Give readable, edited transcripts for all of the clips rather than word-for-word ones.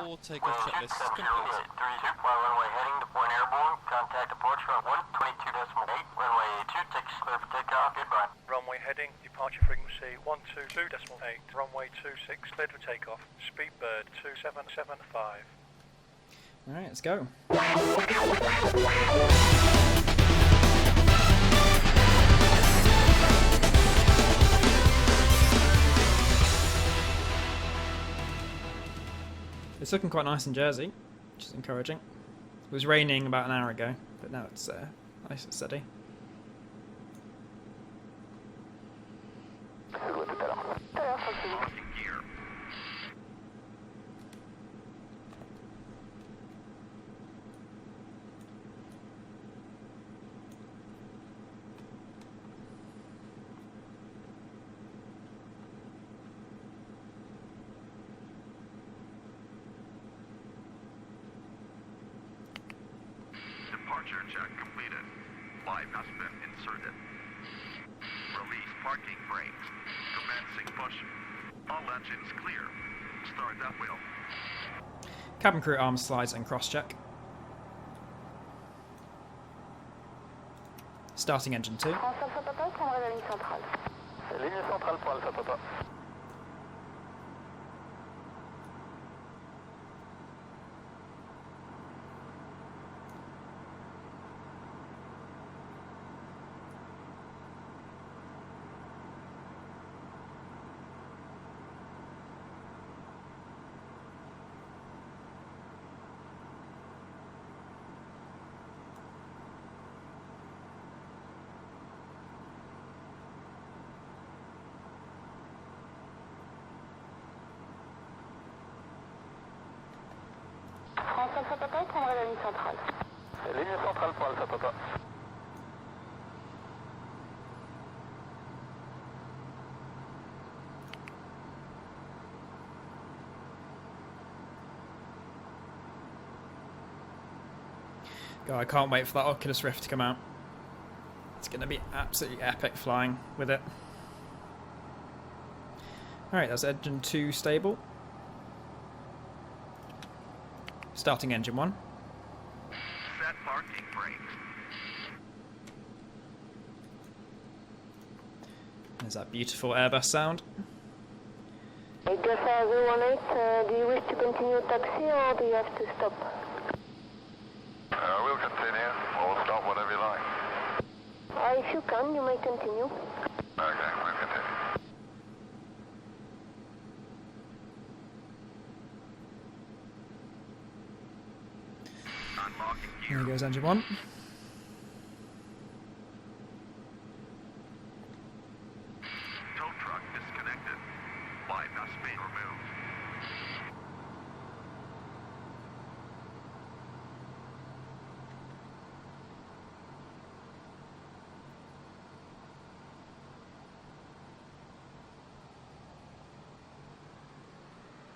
All takeoff checklist complete. 30, while runway heading to point airborne, contact departure on 122.8, runway 2, takes clear for takeoff, goodbye. Runway heading, departure frequency 122.8, runway 26, cleared for takeoff, speed bird 2775. Alright, let's go. It's looking quite nice in Jersey, which is encouraging. It was raining about an hour ago, but now it's nice and steady. Departure check completed. Live has been inserted. Release parking brakes. Commencing push. All engines clear. Start that wheel. Cabin crew arm slides and cross check. Starting engine 2. Ligne centrale pour Alpha Papa. Alpha Papa, prendra la ligne centrale. Ligne centrale pour Alpha Papa. God, I can't wait for that Oculus Rift to come out. It's going to be absolutely epic flying with it. Alright, that's engine 2 stable. Starting engine 1. Set parking brakes. There's that beautiful Airbus sound. Airbus 018, do you wish to continue taxi or do you have to stop? We'll continue. Or stop, whatever you like. If you can, you may continue. Okay, we'll continue. Unlocking Here gear. goes engine 1. Tow truck disconnected. Live has been removed.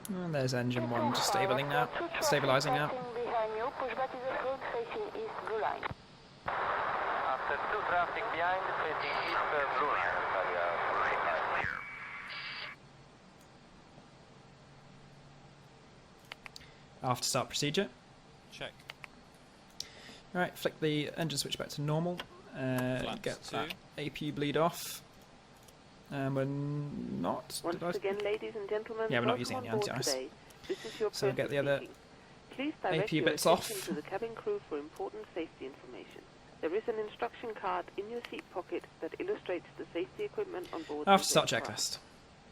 And there's engine 1 just stabilizing now. Stabilizing now. Behind you, push back to the road facing east, blue line. After 2 traffic behind, facing east, blue line. Clear. After start procedure. Check. Alright, flick the engine switch back to normal. Flaps Get 2. that APU bleed off. And we're not. Once Did I? again, ladies and gentlemen, Yeah, we're not welcome using any on board anti-ice. today. This is your So person get the other speaking. Please direct APU your bits attention off. to the cabin crew for important safety information. There is an instruction card in your seat pocket that illustrates the safety equipment on board. After the start aircraft. checklist.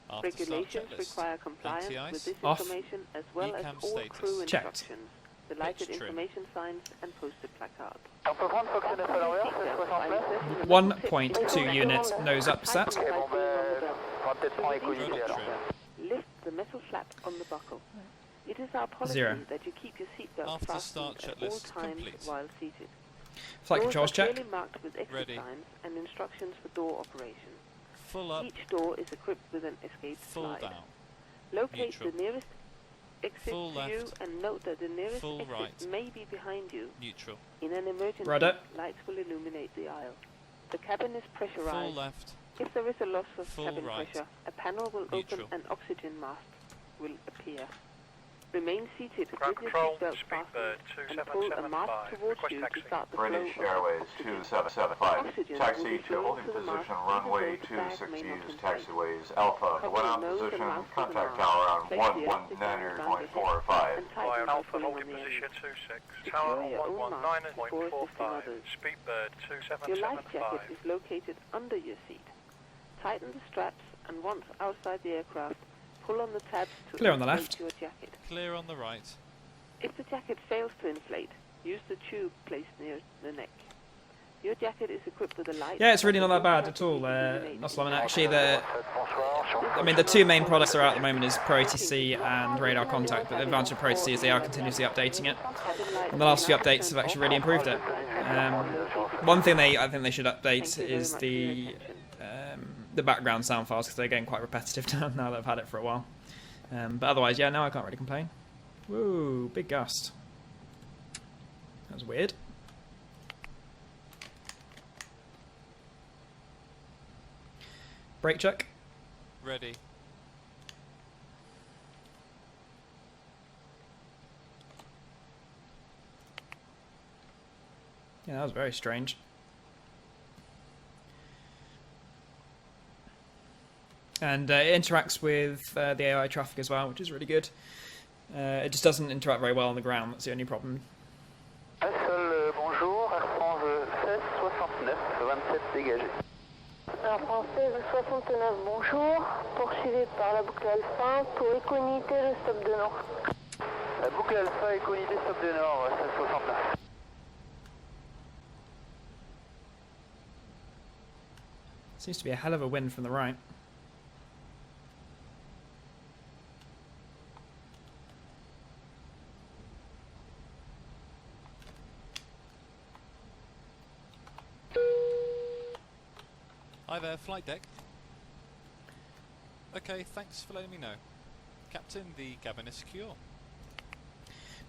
After start Regulations checklist. require compliance Anti-ice. with this Off. information as well as ECAM all status. crew Checked. instructions, the lighted Pitch trim. information signs and posted placards. On peut prendre fonctionner à l'envers, c'est 69. 1.2 unit nose up set. Ok, bon ben, on va peut-être prendre les coéquipiers Rotor alors. trim. Lift the metal flap on the buckle. It is our policy 0. that you keep your seatbelt After fastened start at all checklist times complete. while seated. Flight Doors controls are check. clearly marked with exit Ready. signs and instructions for door operation. Full up. Each door is equipped with an escape Full slide. down. Locate Neutral. the nearest exit Full to you left. and note that the nearest Full exit right. may be behind you. Neutral. In an emergency, Rudder. lights will illuminate the aisle. The cabin is Full pressurized. left. If there is a loss of Full cabin right. pressure, a panel will Neutral. open and oxygen mask will appear. Remain seated Ground with your control, seatbelt Speedbird fastened and pull a mask 2775. towards Request you taxi. to start the British flow of Airways oxygen. 2775. Oxygen will Taxi be to flowing holding to the position, mask runway even though the bag may not 260s, inflate. taxiways Alpha. Cover When your on nose and position, mouth with a contact mask. tower on Place the elastic band around your head 119.45. and tighten Via by Alpha pulling on holding the position engine. 26. Tower Secure your own on mask before assisting 19.45. others. Speedbird Your life jacket 2775. is located under your seat. Tighten the straps and once outside the aircraft, pull on the tabs to Clear on the inflate left. your jacket. Clear on the right. If the jacket fails to inflate, use the tube placed near the neck. Your jacket is equipped with a light. Yeah, it's really not that bad at all. Noslum. Actually, the two main products that are out at the moment is Pro-ATC and radar contact. But the advantage of Pro-ATC is they are continuously updating it, and the last few updates have actually really improved it. One thing I think they should update is the background sound files, because they're getting quite repetitive now that I've had it for a while. But otherwise, yeah, no, I can't really complain. Woo, big gust. That was weird. Brake check. Ready. Yeah, that was very strange. And it interacts with the AI traffic as well, which is really good. It just doesn't interact very well on the ground, that's the only problem. Sol, bonjour, Air France 1669, 27 dégagé. Air France 1669, bonjour. Poursuivez par la boucle alpha pour éconité le stop de nord. La boucle alpha, éconité, stop de nord, 1669. Seems to be a hell of a wind from the right. Hi there, flight deck. Okay, thanks for letting me know. Captain, the cabin is secure.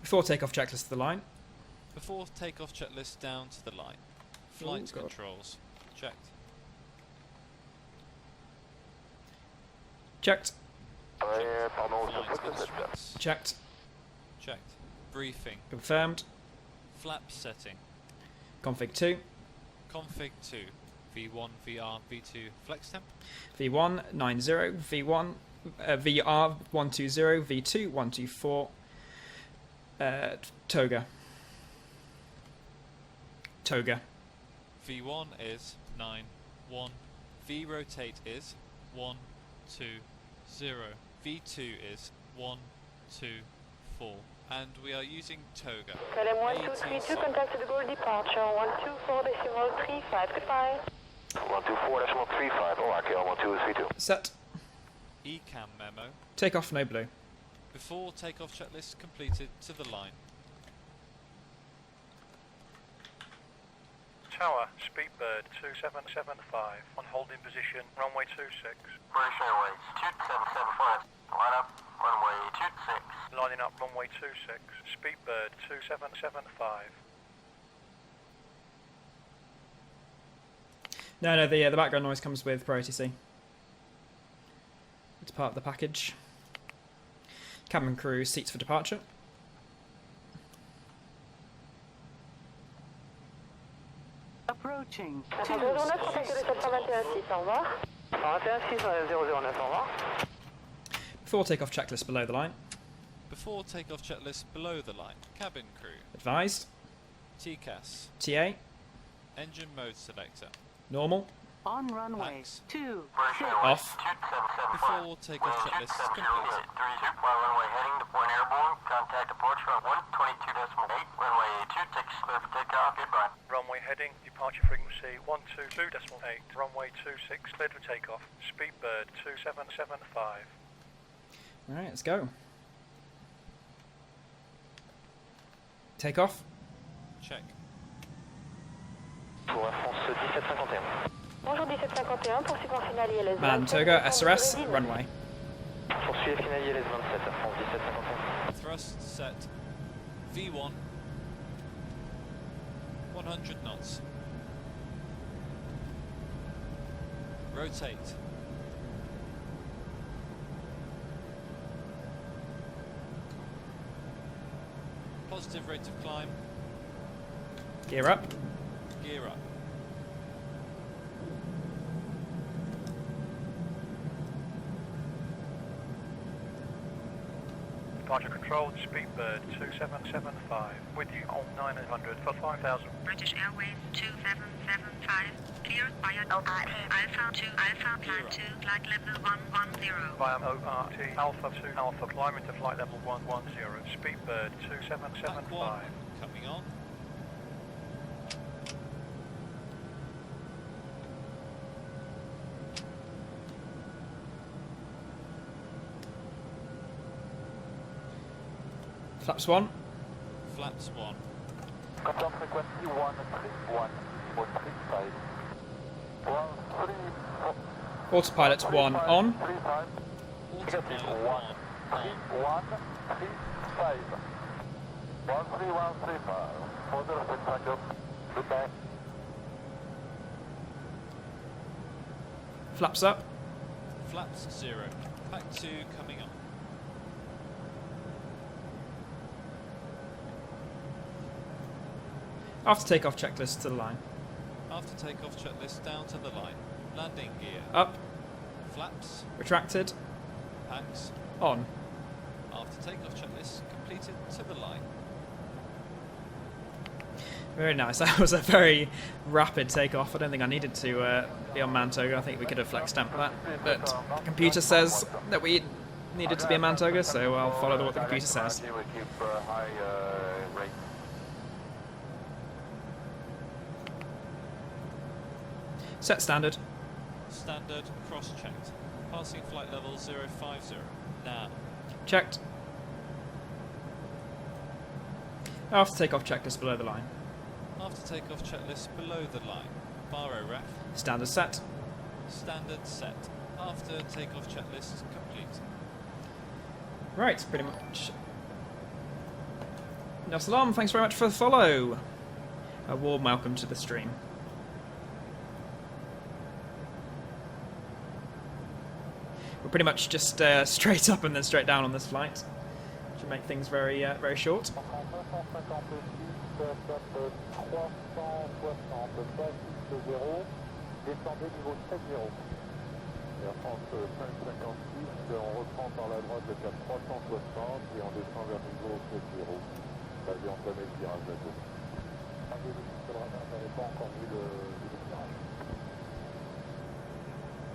Before takeoff checklist to the line. Before takeoff checklist down to the line. Flight God. controls. Checked. Checked. Flight instruments. Checked. Checked. Briefing. Confirmed. Flap setting. Config 2. Config 2. V1, VR, V2, flex temp. V1 90. V1 VR 120. V2 124. Toga. V1 is 9, 1. V rotate is 1, 2, 0. V2 is 1, 2, 4. And we are using Toga. KLM 1232, contact the goal departure, 124.35, goodbye. 124.35, ORBX 1232. Set. ECAM memo. Takeoff no blue. Before takeoff checklist completed to the line. Tower, Speedbird 2775. On holding position, runway 26. British Airways 2775. Line up, runway 26. Lining up runway 26. Speedbird 2775. No, the background noise comes with Pro-ATC. It's part of the package. Cabin crew, seats for departure. Approaching. 009, contact le 721-6, au revoir. 716, 009, au revoir. Before takeoff checklist below the line. Before takeoff checklist below the line. Cabin crew. Advised. TCAS. TA. Engine mode selector. Normal. On runway Max. 2. British Airways Off. 2775. Before takeoff checklist is completed. 32, while runway heading to point airborne, contact departure on 122.8, runway 26, clear for takeoff, goodbye. Runway heading, departure frequency 122.8, runway 26, cleared for takeoff. Speedbird 2775. Alright, let's go. Take off. Check. Pour Air France 1751. Bonjour 1751, poursuivant finalier LS. Man, Toga, SRS, runway. Poursuivez finalier LS 27, Air France 1751. Thrust set. V1. 100 knots. Rotate. Positive rate of climb. Gear up. Gear up. Departure controlled, Speedbird 2775, with you on 900 for 5,000. British Airways 2775, cleared by ORT Alpha 2 Alpha, climb to flight level 110. Via ORT Alpha 2 Alpha, climb into flight level 110, Speedbird 2775. Back 1, coming on. Flaps 1. Flaps 1. Confirm frequency 131.35. 134. Autopilot 1 on. Autopilot 1 on. 3135. 13135. Further respect, goodbye. Flaps up. Flaps 0. Pack 2 coming on. After takeoff checklist to the line. After takeoff checklist down to the line. Landing gear. Up. Flaps. Retracted. Packs. On. After takeoff checklist completed to the line. Very nice. That was a very rapid takeoff. I don't think I needed to be on Mantoga. I think we could have flex stamped that. But the computer says that we needed to be a Mantoga, so I'll follow what the computer says. Set standard. Standard cross-checked. Passing flight level 050. Now. Checked. After takeoff checklist below the line. After takeoff checklist below the line. Baro ref. Standard set. Standard set. After takeoff checklist complete. Right, pretty much. No salam, thanks very much for the follow. A warm welcome to the stream. We're pretty much just straight up and then straight down on this flight. Should make things very very short.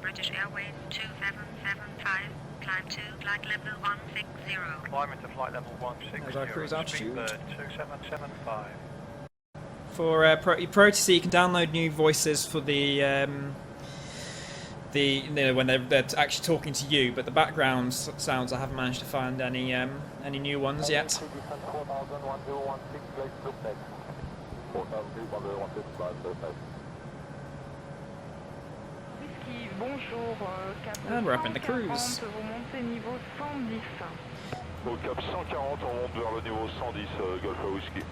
British Airways 2775, climb to flight level 160. Climb into flight level 160. There's our cruise altitude. Speedbird 2775. For Pro-ATC, you can download new voices for the when they're actually talking to you, but the background sounds I haven't managed to find any new ones yet. And we're up in the cruise. Au cap 140, on monte vers le niveau 110, Golf Whiskey.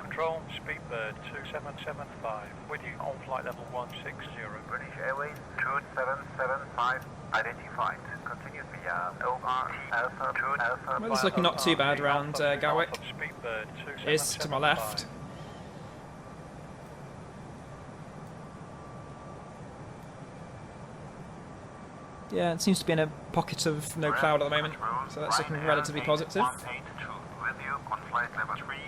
Control, Speedbird 2775, with you on flight level 160. British Airways 2775, identified. Continue via ORT Alpha 2 Alpha. Well, it's looking not too bad around Gatwick. Is to my left. Yeah, it seems to be in a pocket of no cloud at the moment, so that's looking relatively positive. 182, with you on flight level 310.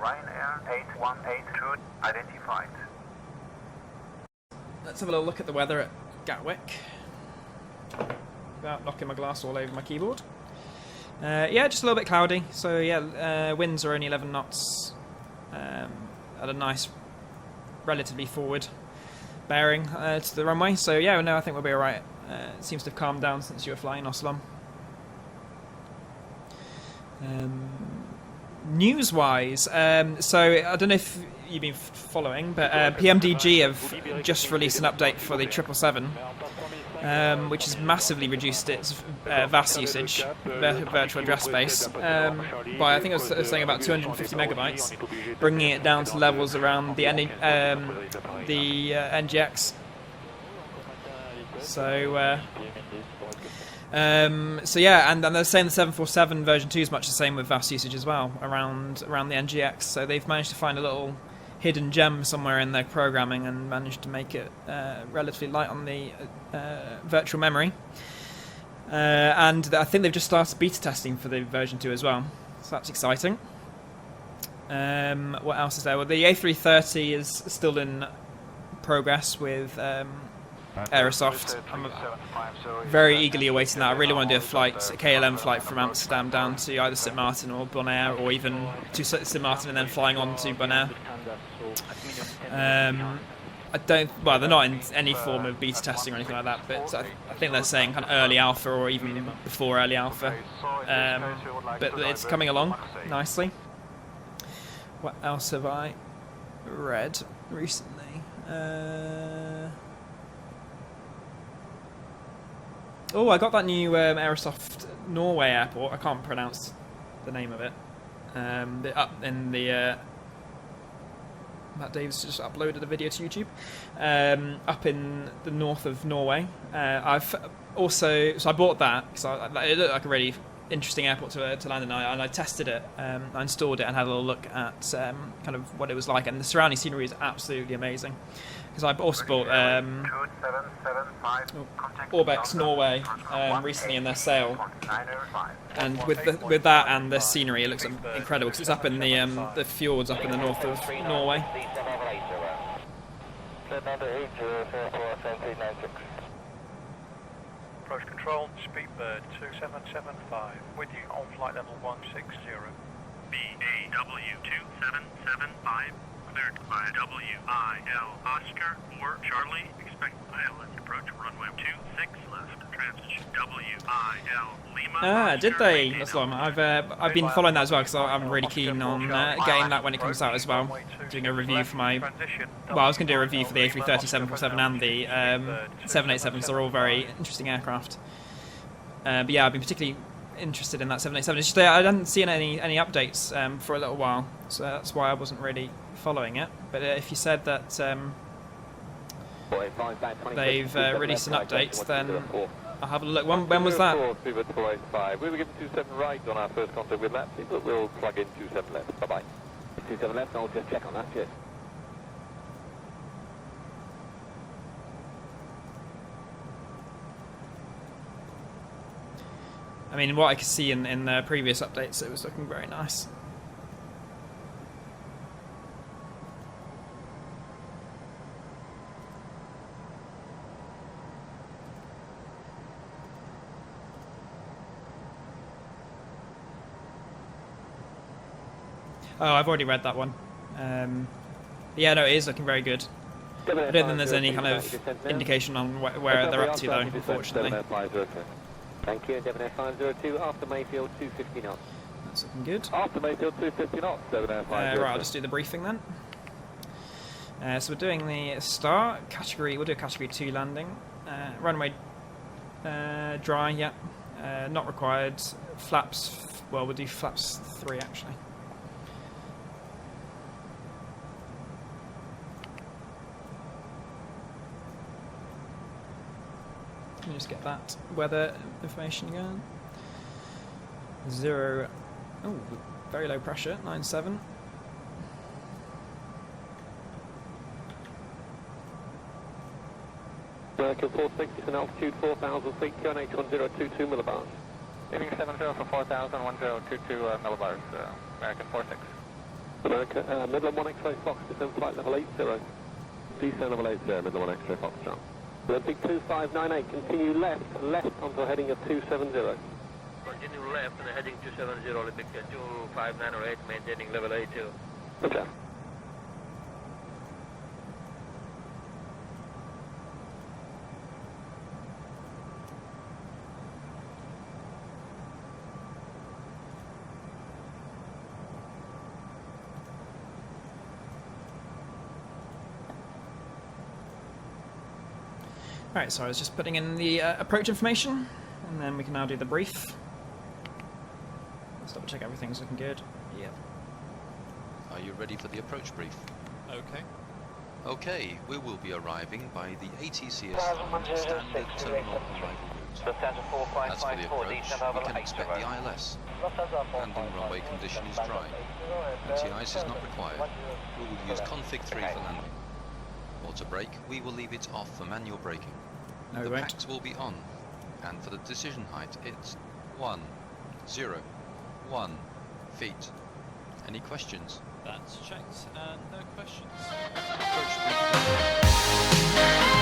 Ryanair 8182, identified. Let's have a little look at the weather at Gatwick. Without knocking my glass all over my keyboard. Yeah, just a little bit cloudy, so yeah, winds are only 11 knots at a nice, relatively forward bearing to the runway, so yeah, no, I think we'll be alright. It seems to have calmed down since you were flying Oslam. News-wise, so I don't know if you've been following, but PMDG have just released an update for the 777, which has massively reduced its VAS usage, virtual address space, by I think it was saying about 250 megabytes, bringing it down to levels around the NGX. So So yeah, and they're saying the 747 version 2 is much the same with VAS usage as well around the NGX. So they've managed to find a little hidden gem somewhere in their programming and managed to make it relatively light on the virtual memory. And I think they've just started beta testing for the version 2 as well. So that's exciting. What else is there? Well, the A330 is still in progress with Aerosoft. I'm very eagerly awaiting that. I really want to do a KLM flight from Amsterdam down to either St Martin or Bonaire, or even to St Martin and then flying on to Bonaire. I don't. Well, they're not in any form of beta testing or anything like that, but I think they're saying kind of early alpha or even before early alpha. But it's coming along nicely. What else have I read recently? Oh, I got that new Aerosoft Norway airport. I can't pronounce the name of it. Up in the Matt Davis just uploaded a video to YouTube. Up in the north of Norway. I've also I bought that because it looked like a really interesting airport to land in, and I tested it. I installed it and had a little look at kind of what it was like, and the surrounding scenery is absolutely amazing. Because I also bought ORBX Norway recently in their sale, and with that and the scenery, it looks incredible because it's up in the fjords up in the north of Norway. Approach control, Speedbird 2775, with you on flight level 160. BAW2775, cleared by WIL Oscar 4 Charlie, expect ILS approach runway 26 left, transition WIL Lima. Did they? That's long. I've been following that as well because I'm really keen on getting that when it comes out as well. Doing a review for my. Well, I was going to do a review for the A330, 747, and the 787. So they're all very interesting aircraft. But yeah, I've been particularly interested in that 787. It's just, I hadn't seen any updates for a little while, so that's why I wasn't really following it. But if you said that they've released an update, then I'll have a look. When was that? We were given 27 right on our first contact with Lapsy, but we'll plug in 27 left. Bye bye. 27 left, I'll just check on that. Cheers. I mean, what I could see in the previous updates, it was looking very nice. Oh, I've already read that one. Yeah, no, it is looking very good. I don't think there's any kind of indication on where they're up to, though, unfortunately. Thank you, Devon Air 502, after Mayfield 250 knots. That's looking good. After Mayfield 250 knots, Devon Air 502. Right, I'll just do the briefing then. So we're doing the start category. We'll do a category 2 landing. Runway dry, yeah. Not required. Flaps. Well, we'll do flaps 3 actually. Let me just get that weather information again. 0. Oh, very low pressure. 9.7. American 460 and altitude 4,000 feet, QNH 1022 millibars. Leaving 70 for 4,000, 1022 millibars, American 46. America, Midland 1 X-ray Fox, descend flight level 80. Descend level 80, Midland 1 X-ray Fox, John. Olympic 2598, continue left onto heading of 270. Continue left and heading 270, Olympic 25908, maintaining level 82. Okay. Right, so I was just putting in the approach information, and then we can now do the brief. Let's double check everything's looking good. Yep. Are you ready for the approach brief? Okay. Okay, we will be arriving by the ATC assigned standard terminal arrival route. As for the approach, we can expect the ILS. Landing runway condition is dry. Anti-ice is not required. We will use config 3 for landing. Auto brake, we will leave it off for manual braking. No, The we won't. packs will be on, and for the decision height, it's 1, 0, 1 feet. Any questions? That's checked, and no questions. Approach brief.